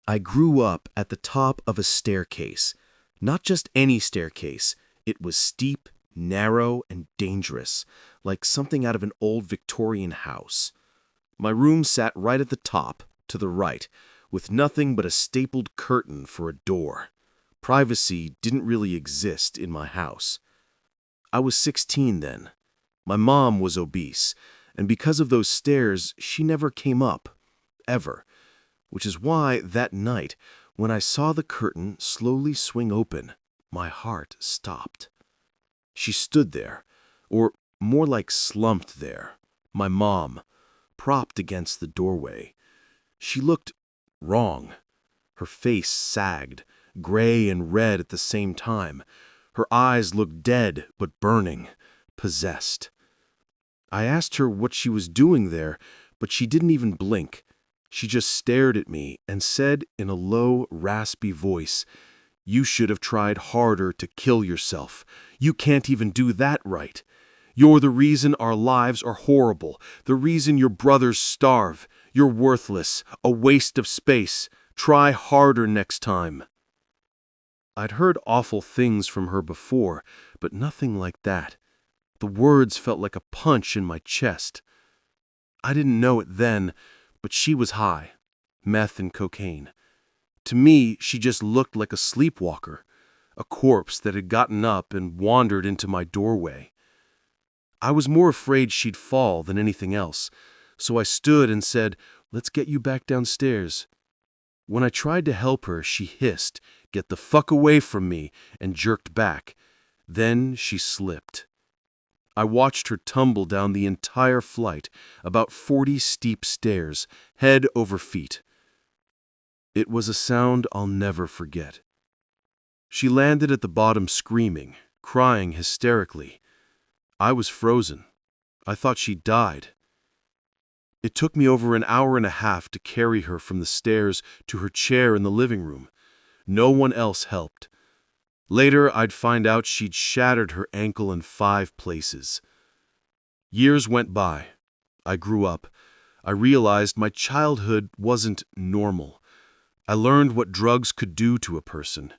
I grew up at the top of a staircase. Not just any staircase. It was steep, narrow, and dangerous, like something out of an old Victorian house. My room sat right at the top, to the right, with nothing but a stapled curtain for a door. Privacy didn't really exist in my house. I was 16 then. My mom was obese, and because of those stairs, she never came up, ever. Which is why, that night, when I saw the curtain slowly swing open, my heart stopped. She stood there, or more like slumped there, my mom, propped against the doorway. She looked wrong. Her face sagged, gray and red at the same time. Her eyes looked dead but burning, possessed. I asked her what she was doing there, but she didn't even blink. She just stared at me and said in a low, raspy voice, "You should have tried harder to kill yourself. You can't even do that right. You're the reason our lives are horrible, the reason your brothers starve. You're worthless, a waste of space. Try harder next time." I'd heard awful things from her before, but nothing like that. The words felt like a punch in my chest. I didn't know it then, but she was high, meth and cocaine. To me, she just looked like a sleepwalker, a corpse that had gotten up and wandered into my doorway. I was more afraid she'd fall than anything else, so I stood and said, "Let's get you back downstairs." When I tried to help her, she hissed, "Get the fuck away from me," and jerked back. Then she slipped. I watched her tumble down the entire flight, about 40 steep stairs, head over feet. It was a sound I'll never forget. She landed at the bottom screaming, crying hysterically. I was frozen. I thought she'd died. It took me over an hour and a half to carry her from the stairs to her chair in the living room. No one else helped. Later, I'd find out she'd shattered her ankle in 5 places. Years went by. I grew up. I realized my childhood wasn't normal. I learned what drugs could do to a person.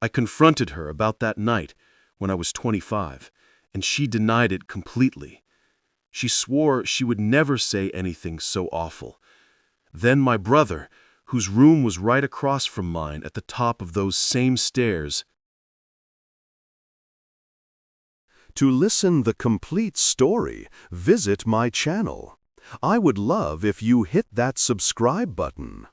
I confronted her about that night when I was 25, and she denied it completely. She swore she would never say anything so awful. Then my brother, whose room was right across from mine at the top of those same stairs. To listen the complete story, visit my channel. I would love if you hit that subscribe button.